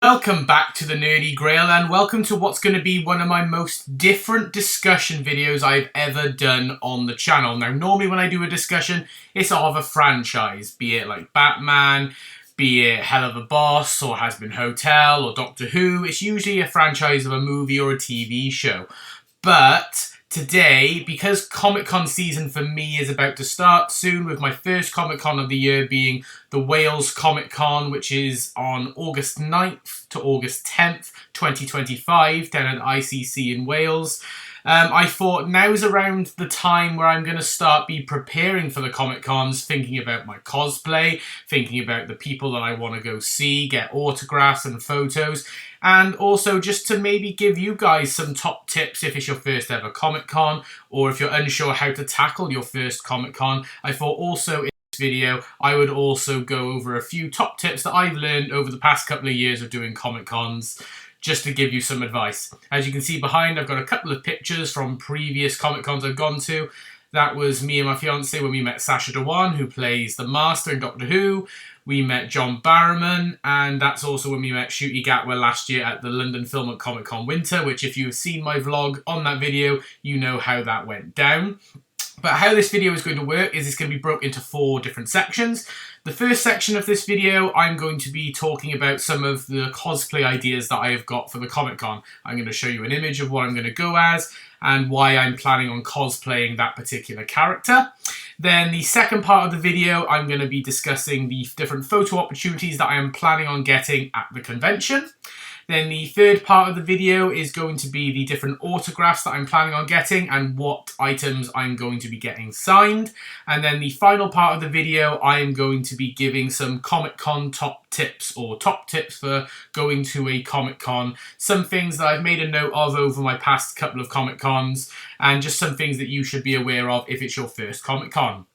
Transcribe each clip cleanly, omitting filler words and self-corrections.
Welcome back to the Nerdy Grail, and welcome to what's going to be one of my most different discussion videos I've ever done on the channel. Now, normally when I do a discussion, it's of a franchise, be it like Batman, be it Hell of a Boss, or Has Been Hotel, or Doctor Who. It's usually a franchise of a movie or a TV show. But today, because Comic-Con season for me is about to start soon, with my first Comic-Con of the year being the Wales Comic-Con, which is on August 9th to August 10th, 2025, down at ICC in Wales. I thought now's around the time where I'm going to start preparing for the Comic-Cons, thinking about my cosplay, thinking about the people that I want to go see, get autographs and photos, and also just to maybe give you guys some top tips if it's your first ever Comic-Con, or if you're unsure how to tackle your first Comic-Con. I thought also in this video I would also go over a few top tips that I've learned over the past couple of years of doing Comic-Cons, just to give you some advice. As you can see behind, I've got a couple of pictures from previous Comic-Cons I've gone to. That was me and my fiance when we met Sacha Dhawan, who plays the Master in Doctor Who. We met John Barrowman, and that's also when we met Ncuti Gatwa last year at the London Film and Comic Con Winter, which if you've seen my vlog on that video, you know how that went down. But how this video is going to work is it's going to be broken into 4 different sections. The first section of this video, I'm going to be talking about some of the cosplay ideas that I have got for the Comic-Con. I'm going to show you an image of what I'm going to go as and why I'm planning on cosplaying that particular character. Then the second part of the video, I'm going to be discussing the different photo opportunities that I am planning on getting at the convention. Then the third part of the video is going to be the different autographs that I'm planning on getting and what items I'm going to be getting signed. And then the final part of the video, I am going to be giving some Comic-Con top tips, or top tips for going to a Comic-Con. Some things that I've made a note of over my past couple of Comic-Cons, and just some things that you should be aware of if it's your first Comic-Con.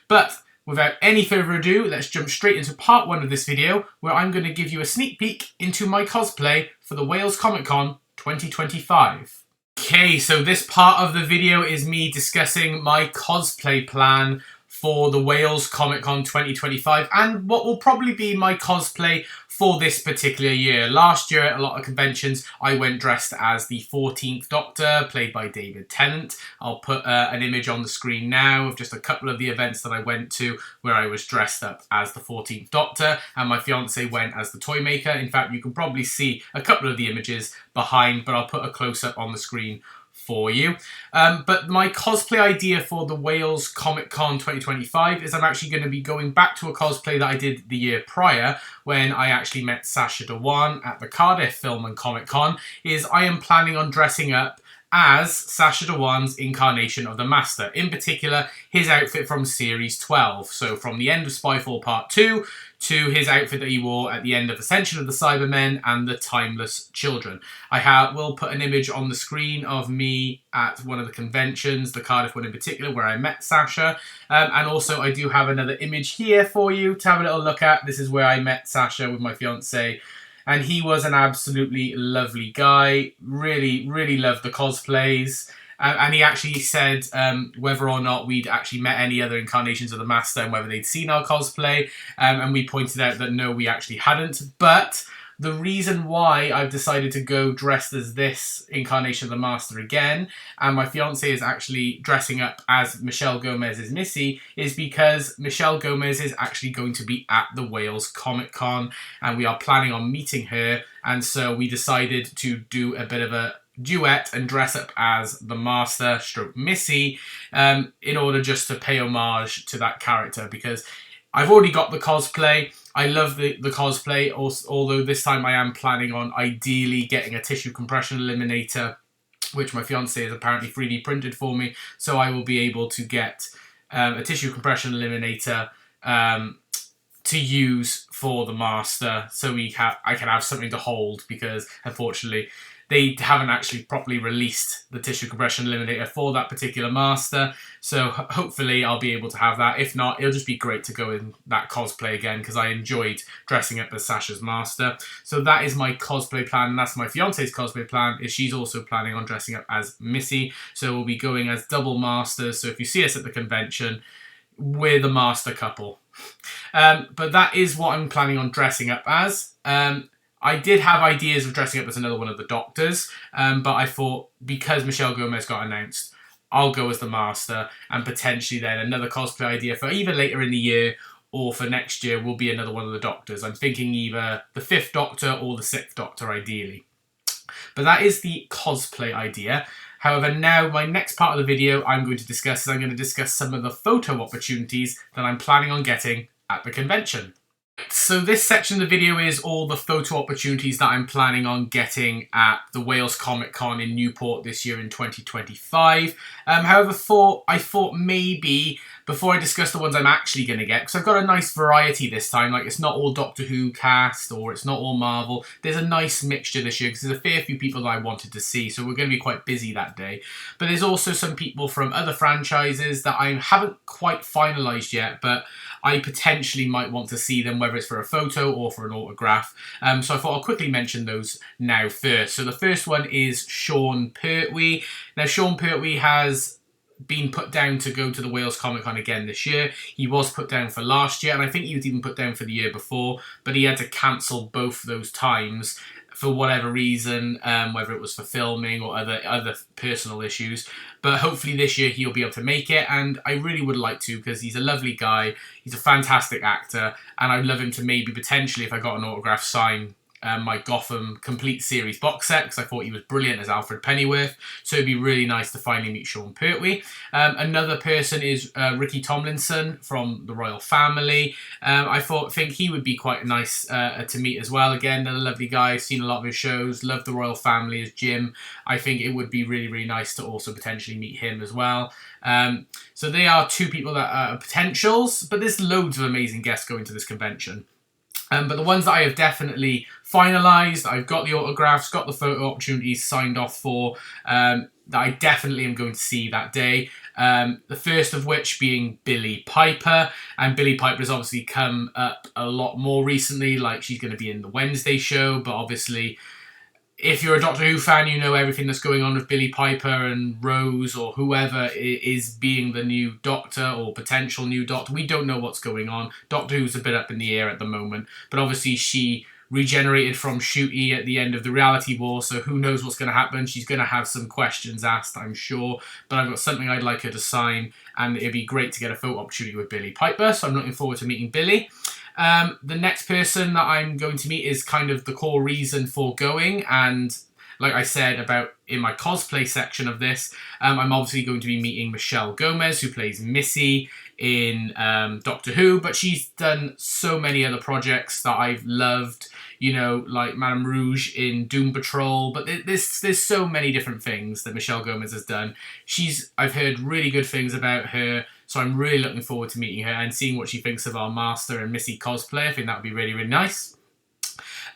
But without any further ado, let's jump straight into part 1 of this video, where I'm going to give you a sneak peek into my cosplay for the Wales Comic-Con 2025. Okay, so this part of the video is me discussing my cosplay plan for the Wales Comic-Con 2025, and what will probably be my cosplay for this particular year. Last year at a lot of conventions, I went dressed as the 14th Doctor, played by David Tennant. I'll put an image on the screen now of just a couple of the events that I went to where I was dressed up as the 14th Doctor, and my fiance went as the Toymaker. In fact, you can probably see a couple of the images behind, but I'll put a close-up on the screen for you. But my cosplay idea for the Wales Comic-Con 2025 is I'm actually going to be going back to a cosplay that I did the year prior when I actually met Sacha Dhawan at the Cardiff Film and Comic Con. Is I am planning on dressing up as Sacha Dhawan's incarnation of the Master, in particular his outfit from Series 12, so from the end of Spyfall Part 2 to his outfit that he wore at the end of Ascension of the Cybermen and the Timeless Children. I will put an image on the screen of me at one of the conventions, the Cardiff one in particular, where I met Sacha, and also I do have another image here for you to have a little look at. This is where I met Sacha with my fiance, and he was an absolutely lovely guy. Really, really loved the cosplays. And he actually said whether or not we'd actually met any other incarnations of the Master and whether they'd seen our cosplay. And we pointed out that no, we actually hadn't. But the reason why I've decided to go dressed as this incarnation of the Master again, and my fiance is actually dressing up as Michelle Gomez's Missy, is because Michelle Gomez is actually going to be at the Wales Comic-Con, and we are planning on meeting her. And so we decided to do a bit of a duet and dress up as the Master stroke Missy in order just to pay homage to that character, because I've already got the cosplay. I love the cosplay, although this time I am planning on ideally getting a tissue compression eliminator, which my fiance has apparently 3D printed for me, so I will be able to get a tissue compression eliminator to use for the Master, so I can have something to hold, because unfortunately they haven't actually properly released the tissue compression eliminator for that particular Master, so hopefully I'll be able to have that. If not, it'll just be great to go in that cosplay again, because I enjoyed dressing up as Sacha's Master. So that is my cosplay plan, and that's my fiance's cosplay plan, is she's also planning on dressing up as Missy, so we'll be going as double Masters. So if you see us at the convention, we're the Master couple. But that is what I'm planning on dressing up as. I did have ideas of dressing up as another one of the Doctors, but I thought because Michelle Gomez got announced, I'll go as the Master, and potentially then another cosplay idea for either later in the year or for next year will be another one of the Doctors. I'm thinking either the 5th Doctor or the 6th Doctor, ideally. But that is the cosplay idea. However, now my next part of the video I'm going to discuss some of the photo opportunities that I'm planning on getting at the convention. So this section of the video is all the photo opportunities that I'm planning on getting at the Wales Comic Con in Newport this year in 2025. However, I thought maybe before I discuss the ones I'm actually going to get, because I've got a nice variety this time, like it's not all Doctor Who cast or it's not all Marvel. There's a nice mixture this year because there's a fair few people that I wanted to see, so we're going to be quite busy that day. But there's also some people from other franchises that I haven't quite finalised yet, but I potentially might want to see them, whether it's for a photo or for an autograph. So I thought I'll quickly mention those now first. So the first one is Sean Pertwee. Now Sean Pertwee has been put down to go to the Wales Comic Con again this year. He was put down for last year, and I think he was even put down for the year before, but he had to cancel both those times for whatever reason, whether it was for filming or other personal issues. But hopefully this year he'll be able to make it, and I really would like to because he's a lovely guy, he's a fantastic actor, and I'd love him to maybe potentially, if I got an autograph, sign my Gotham Complete Series box set, because I thought he was brilliant as Alfred Pennyworth, so it'd be really nice to finally meet Sean Pertwee. Another person is Ricky Tomlinson from the Royal Family. I think he would be quite nice to meet as well. Again, another lovely guy, I've seen a lot of his shows, love the Royal Family as Jim. I think it would be really, really nice to also potentially meet him as well. So they are two people that are potentials, but there's loads of amazing guests going to this convention. But the ones that I have definitely finalised, I've got the autographs, got the photo opportunities signed off for, that I definitely am going to see that day. The first of which being Billie Piper. And Billie Piper has obviously come up a lot more recently, like she's going to be in the Wednesday show, but obviously if you're a Doctor Who fan, you know everything that's going on with Billie Piper and Rose or whoever is being the new Doctor or potential new Doctor. We don't know what's going on. Doctor Who's a bit up in the air at the moment. But obviously she regenerated from Shooty at the end of the Reality War, so who knows what's going to happen. She's going to have some questions asked, I'm sure. But I've got something I'd like her to sign, and it'd be great to get a photo opportunity with Billie Piper, so I'm looking forward to meeting Billie. The next person that I'm going to meet is kind of the core reason for going, and like I said about in my cosplay section of this, I'm obviously going to be meeting Michelle Gomez, who plays Missy in Doctor Who, but she's done so many other projects that I've loved, you know, like Madame Rouge in Doom Patrol, but there's so many different things that Michelle Gomez has done. I've heard really good things about her, so I'm really looking forward to meeting her and seeing what she thinks of our Master and Missy cosplay. I think that would be really, really nice.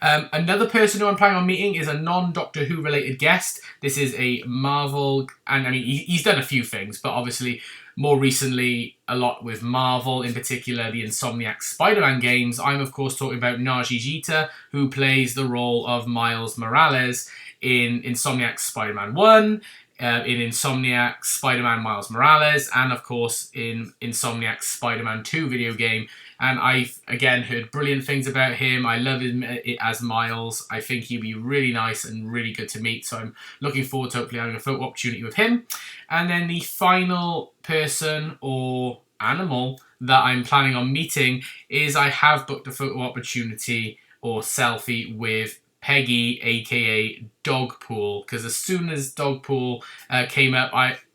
Another person who I'm planning on meeting is a non-Doctor Who related guest. This is a Marvel, and I mean, he's done a few things, but obviously more recently a lot with Marvel, in particular the Insomniac Spider-Man games. I'm of course talking about Naji Jeter, who plays the role of Miles Morales in Insomniac Spider-Man 1, in Insomniac Spider-Man Miles Morales, and of course in Insomniac Spider-Man 2 video game. And I've, again, heard brilliant things about him. I love him as Miles. I think he'd be really nice and really good to meet. So I'm looking forward to hopefully having a photo opportunity with him. And then the final person or animal that I'm planning on meeting is I have booked a photo opportunity or selfie with Peggy, aka Dogpool. Because as soon as Dogpool came up,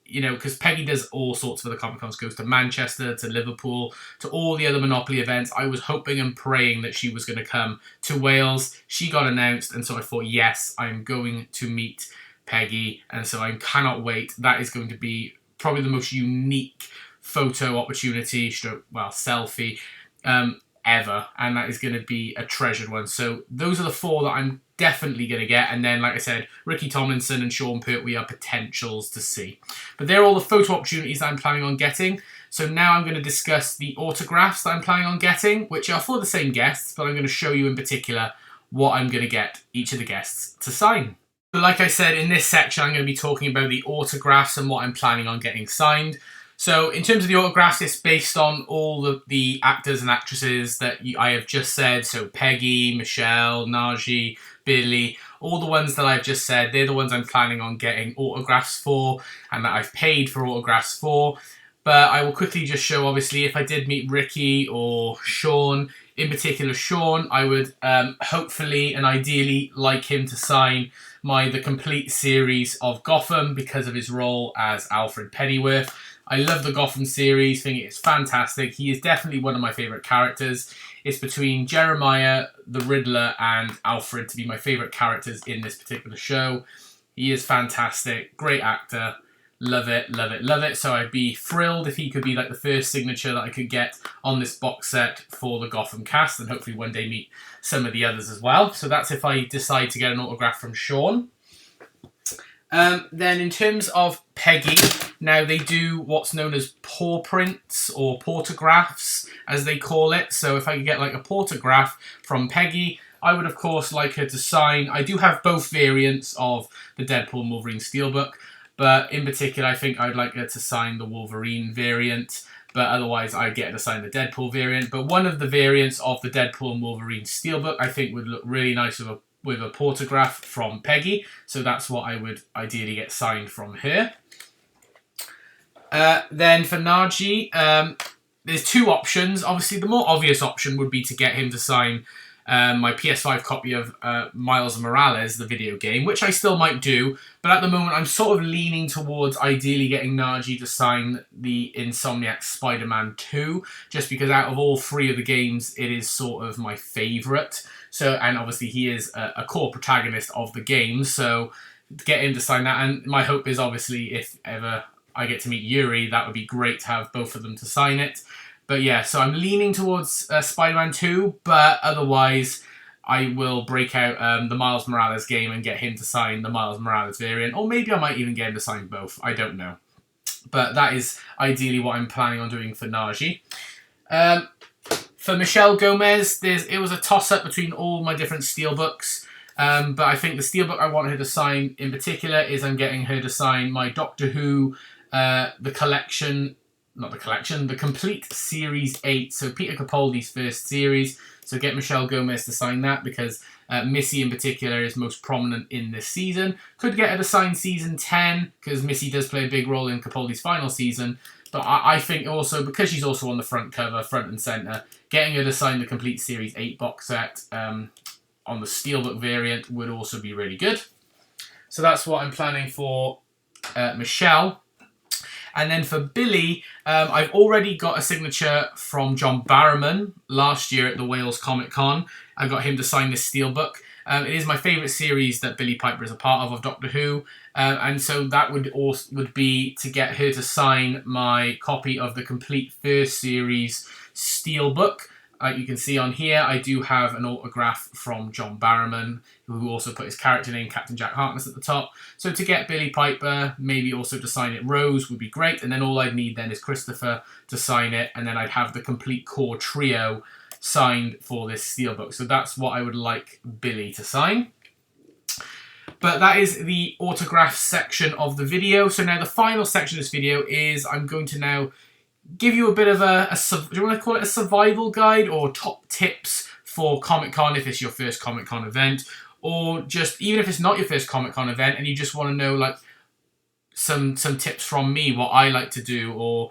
because Peggy does all sorts of other Comic Cons, goes to Manchester, to Liverpool, to all the other Monopoly events. I was hoping and praying that she was going to come to Wales. She got announced, and so I thought, yes, I'm going to meet Peggy, and so I cannot wait. That is going to be probably the most unique photo opportunity, selfie, ever, and that is going to be a treasured one. So those are the four that I'm definitely going to get, and then, like I said, Ricky Tomlinson and Sean Pertwee are potentials to see. But they're all the photo opportunities that I'm planning on getting. So now I'm going to discuss the autographs that I'm planning on getting, which are for the same guests, but I'm going to show you in particular what I'm going to get each of the guests to sign. But like I said, in this section I'm going to be talking about the autographs and what I'm planning on getting signed. So in terms of the autographs, it's based on all the actors and actresses that I have just said. So Peggy, Michelle, Najee, Billy, all the ones that I've just said, they're the ones I'm planning on getting autographs for and that I've paid for autographs for. But I will quickly just show, obviously, if I did meet Ricky or Sean, in particular Sean, I would hopefully and ideally like him to sign the complete series of Gotham because of his role as Alfred Pennyworth. I love the Gotham series, think it's fantastic. He is definitely one of my favourite characters. It's between Jeremiah, the Riddler, and Alfred to be my favourite characters in this particular show. He is fantastic, great actor. Love it, love it, love it. So I'd be thrilled if he could be like the first signature that I could get on this box set for the Gotham cast, and hopefully one day meet some of the others as well. So that's if I decide to get an autograph from Sean. Then in terms of Peggy, now they do what's known as paw prints or portographs, as they call it. So if I could get like a portograph from Peggy, I would of course like her to sign. I do have both variants of the Deadpool and Wolverine Steelbook, but in particular I think I'd like her to sign the Wolverine variant, but otherwise I'd get her to sign the Deadpool variant. But one of the variants of the Deadpool and Wolverine Steelbook I think would look really nice with a portograph from Peggy, so that's what I would ideally get signed from her. Then for Najee, there's two options. Obviously, the more obvious option would be to get him to sign my PS5 copy of Miles Morales, the video game, which I still might do, but at the moment I'm sort of leaning towards ideally getting Najee to sign the Insomniac Spider-Man 2, just because out of all three of the games, it is sort of my favourite. So, and obviously he is a core protagonist of the game, so to get him to sign that, and my hope is obviously if ever I get to meet Yuri, that would be great to have both of them to sign it. But yeah, so I'm leaning towards Spider-Man 2, but otherwise I will break out the Miles Morales game and get him to sign the Miles Morales variant, or maybe I might even get him to sign both, I don't know. But that is ideally what I'm planning on doing for Najee. For Michelle Gomez, it was a toss-up between all my different steelbooks. But I think the steelbook I want her to sign in particular is I'm getting her to sign my Doctor Who, the Complete Series 8. So Peter Capaldi's first series. So get Michelle Gomez to sign that because Missy in particular is most prominent in this season. Could get her to sign season 10 because Missy does play a big role in Capaldi's final season. But I think also, because she's also on the front cover, front and centre, getting her to sign the Complete Series 8 box set on the Steelbook variant would also be really good. So that's what I'm planning for Michelle. And then for Billy, I've already got a signature from John Barrowman last year at the Wales Comic Con. I got him to sign this Steelbook. It is my favourite series that Billie Piper is a part of Doctor Who. And so that would be to get her to sign my copy of the complete first series Steelbook. You can see on here, I do have an autograph from John Barrowman, who also put his character name, Captain Jack Harkness, at the top. So to get Billie Piper, maybe also to sign it Rose, would be great. And then all I'd need then is Christopher to sign it, and then I'd have the complete core trio signed for this Steelbook. So that's what I would like Billy to sign. But that is the autograph section of the video. So now the final section of this video is I'm going to now give you a bit of do you want to call it a survival guide or top tips for Comic-Con if it's your first Comic-Con event, or just even if it's not your first Comic-Con event and you just want to know like some tips from me, what I like to do, or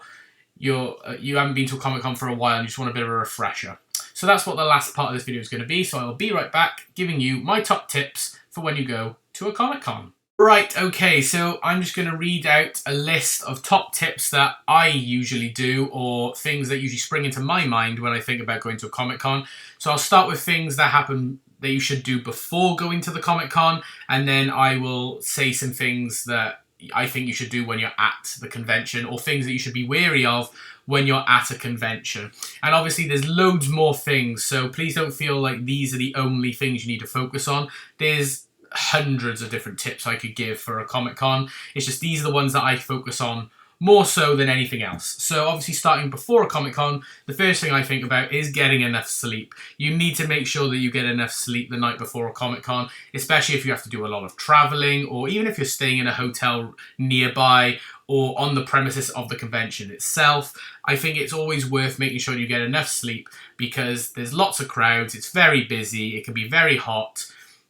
you haven't been to a Comic-Con for a while and you just want a bit of a refresher. So that's what the last part of this video is going to be. So I'll be right back giving you my top tips for when you go to a Comic-Con. Right, okay, so I'm just going to read out a list of top tips that I usually do, or things that usually spring into my mind when I think about going to a Comic-Con. So I'll start with things that happen that you should do before going to the Comic-Con, and then I will say some things that I think you should do when you're at the convention, or things that you should be wary of when you're at a convention. And obviously there's loads more things, so please don't feel like these are the only things you need to focus on. There's hundreds of different tips I could give for a Comic-Con. It's just these are the ones that I focus on more so than anything else. So obviously starting before a Comic-Con, the first thing I think about is getting enough sleep. You need to make sure that you get enough sleep the night before a Comic-Con, especially if you have to do a lot of traveling, or even if you're staying in a hotel nearby or on the premises of the convention itself. I think it's always worth making sure you get enough sleep because there's lots of crowds, it's very busy, it can be very hot.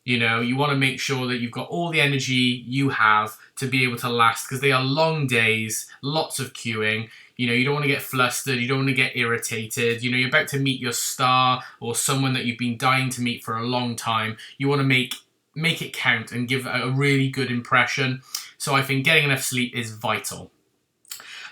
You know, you want to make sure that you've got all the energy you have to be able to last, because they are long days, lots of queuing. You know, you don't want to get flustered, you don't want to get irritated. You know, you're about to meet your star or someone that you've been dying to meet for a long time. You want to make it count and give a really good impression. So I think getting enough sleep is vital.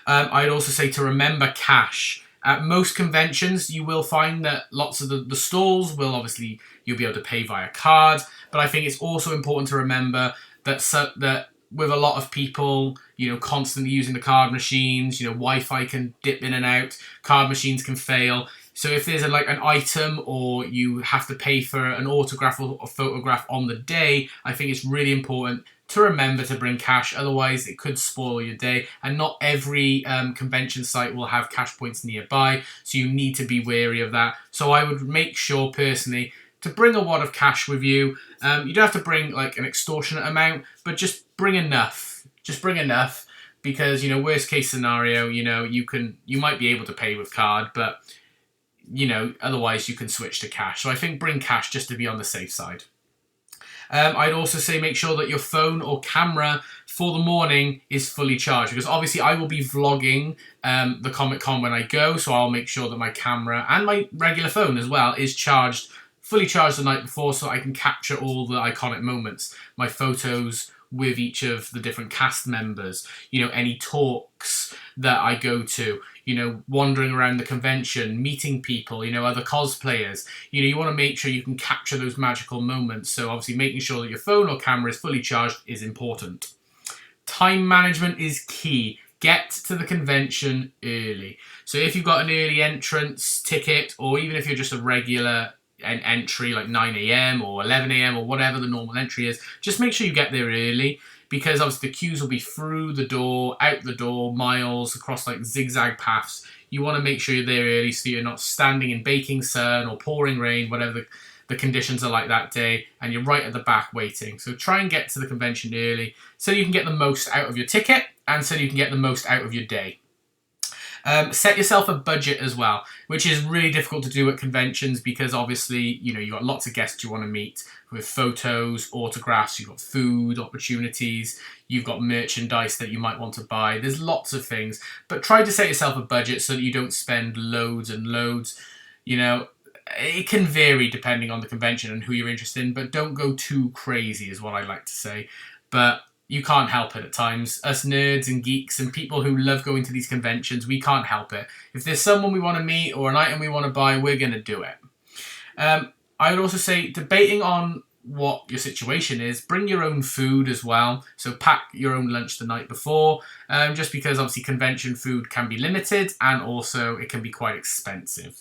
I'd also say to remember cash. At most conventions, you will find that lots of the stalls will obviously, you'll be able to pay via card. But I think it's also important to remember that with a lot of people, you know, constantly using the card machines, you know, Wi-Fi can dip in and out, card machines can fail. So if there's an item or you have to pay for an autograph or a photograph on the day, I think it's really important to remember to bring cash. Otherwise, it could spoil your day. And not every convention site will have cash points nearby, so you need to be wary of that. So I would make sure personally to bring a wad of cash with you. You don't have to bring like an extortionate amount, but just bring enough. Just bring enough, because, you know, worst case scenario, you know, you might be able to pay with card, but, you know, otherwise you can switch to cash. So I think bring cash just to be on the safe side. I'd also say make sure that your phone or camera for the morning is fully charged, because obviously I will be vlogging the Comic-Con when I go, so I'll make sure that my camera and my regular phone as well is fully charged the night before, so I can capture all the iconic moments, my photos with each of the different cast members, you know, any talks that I go to, you know, wandering around the convention, meeting people, you know, other cosplayers. You know, you want to make sure you can capture those magical moments. So obviously making sure that your phone or camera is fully charged is important. Time management is key. Get to the convention early. So if you've got an early entrance ticket, or even if you're just a regular entry like 9 a.m. or 11 a.m. or whatever the normal entry is, just make sure you get there early, because obviously the queues will be through the door, out the door, miles, across like zigzag paths. You want to make sure you're there early so you're not standing in baking sun or pouring rain, whatever the conditions are like that day, and you're right at the back waiting. So try and get to the convention early so you can get the most out of your ticket and so you can get the most out of your day. Set yourself a budget as well, which is really difficult to do at conventions, because obviously, you know, you've got lots of guests you want to meet with photos, autographs, you've got food opportunities, you've got merchandise that you might want to buy. There's lots of things, but try to set yourself a budget so that you don't spend loads and loads. You know, it can vary depending on the convention and who you're interested in, but don't go too crazy is what I like to say. But you can't help it at times. Us nerds and geeks and people who love going to these conventions, we can't help it. If there's someone we want to meet or an item we want to buy, we're going to do it. I would also say, debating on what your situation is, bring your own food as well. So pack your own lunch the night before, just because obviously convention food can be limited and also it can be quite expensive.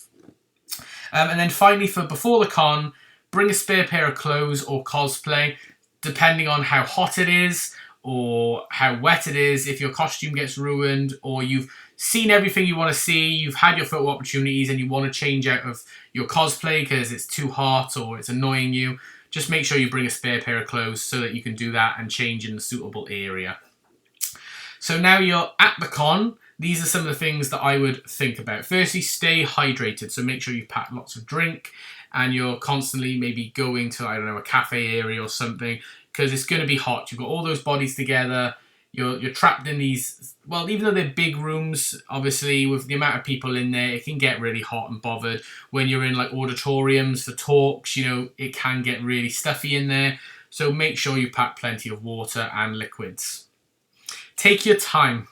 And then finally, for before the con, bring a spare pair of clothes or cosplay, depending on how hot it is or how wet it is. If your costume gets ruined, or you've seen everything you want to see, you've had your photo opportunities and you want to change out of your cosplay because it's too hot or it's annoying you, just make sure you bring a spare pair of clothes so that you can do that and change in the suitable area. So now you're at the con. These are some of the things that I would think about. Firstly, stay hydrated. So make sure you pack lots of drink and you're constantly maybe going to, I don't know, a cafe area or something, because it's going to be hot. You've got all those bodies together. You're trapped in these, well, even though they're big rooms, obviously, with the amount of people in there, it can get really hot and bothered. When you're in like auditoriums for talks, you know, it can get really stuffy in there. So make sure you pack plenty of water and liquids. Take your time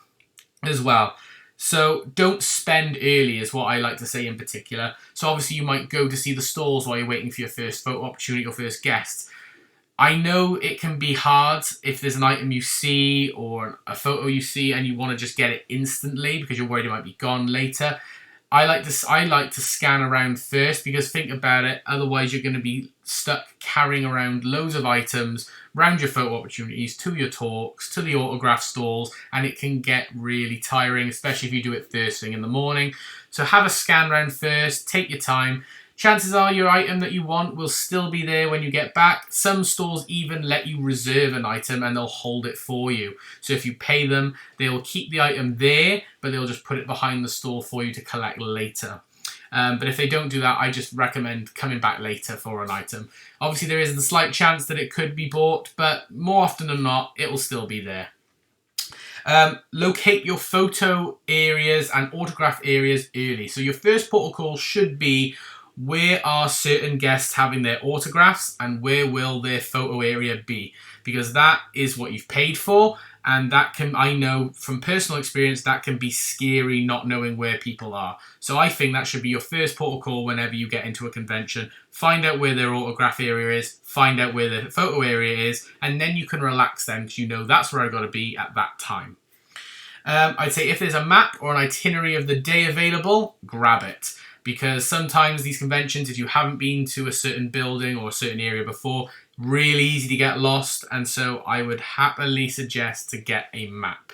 as well. So don't spend early is what I like to say in particular. So obviously you might go to see the stalls while you're waiting for your first photo opportunity or first guest. I know it can be hard if there's an item you see or a photo you see and you want to just get it instantly because you're worried it might be gone later. I like to scan around first, because think about it, otherwise you're going to be stuck carrying around loads of items around your photo opportunities, to your talks, to the autograph stalls, and it can get really tiring, especially if you do it first thing in the morning. So have a scan round first, take your time. Chances are your item that you want will still be there when you get back. Some stores even let you reserve an item and they'll hold it for you. So if you pay them, they'll keep the item there, but they'll just put it behind the store for you to collect later. But if they don't do that, I just recommend coming back later for an item. Obviously, there is the slight chance that it could be bought, but more often than not, it will still be there. Locate your photo areas and autograph areas early. So your first port of call should be, where are certain guests having their autographs and where will their photo area be? Because that is what you've paid for, and that can, I know from personal experience, that can be scary not knowing where people are. So I think that should be your first port of call whenever you get into a convention. Find out where their autograph area is, find out where their photo area is, and then you can relax then, because you know that's where I got to be at that time. I'd say if there's a map or an itinerary of the day available, grab it. Because sometimes these conventions, if you haven't been to a certain building or a certain area before, really easy to get lost, and so I would happily suggest to get a map.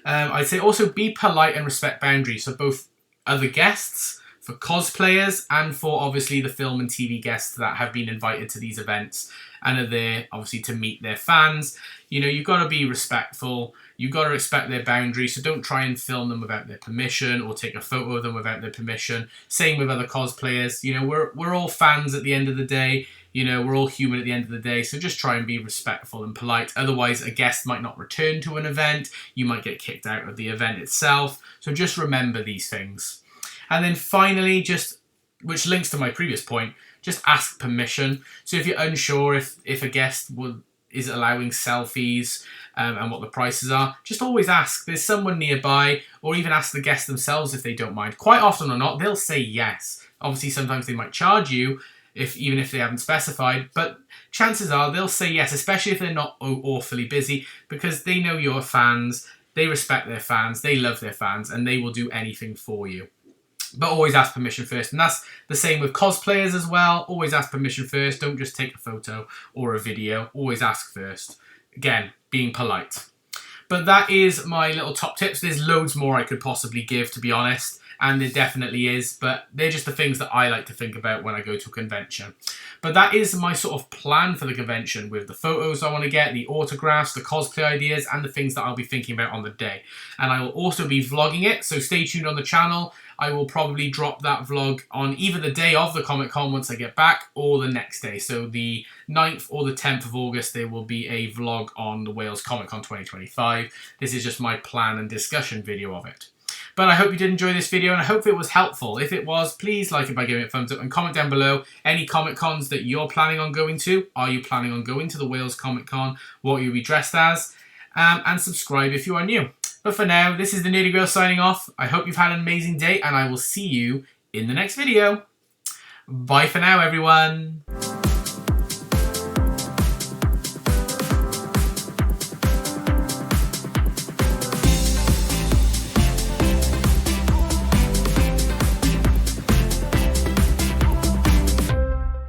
I'd say also be polite and respect boundaries for both other guests, for cosplayers, and for obviously the film and TV guests that have been invited to these events and are there obviously to meet their fans. You know, you've got to be respectful. You've got to respect their boundaries, so don't try and film them without their permission or take a photo of them without their permission. Same with other cosplayers. You know, we're all fans at the end of the day. You know, we're all human at the end of the day, so just try and be respectful and polite. Otherwise, a guest might not return to an event. You might get kicked out of the event itself. So just remember these things. And then finally, just, which links to my previous point, just ask permission. So if you're unsure if a guest is allowing selfies and what the prices are, just always ask. There's someone nearby, or even ask the guests themselves if they don't mind. Quite often or not, they'll say yes. Obviously, sometimes they might charge you, even if they haven't specified, but chances are they'll say yes, especially if they're not awfully busy, because they know you're fans, they respect their fans, they love their fans, and they will do anything for you. But always ask permission first. And that's the same with cosplayers as well. Always ask permission first. Don't just take a photo or a video. Always ask first. Again, being polite. But that is my little top tips. There's loads more I could possibly give, to be honest. And there definitely is. But they're just the things that I like to think about when I go to a convention. But that is my sort of plan for the convention, with the photos I want to get, the autographs, the cosplay ideas, and the things that I'll be thinking about on the day. And I will also be vlogging it, so stay tuned on the channel. I will probably drop that vlog on either the day of the Comic-Con once I get back, or the next day. So the 9th or the 10th of August, there will be a vlog on the Wales Comic-Con 2025. This is just my plan and discussion video of it. But I hope you did enjoy this video, and I hope it was helpful. If it was, please like it by giving it a thumbs up, and comment down below any Comic-Cons that you're planning on going to. Are you planning on going to the Wales Comic-Con? What will you be dressed as? And subscribe if you are new. But for now, this is the Nerdy Grail signing off. I hope you've had an amazing day, and I will see you in the next video. Bye for now, everyone.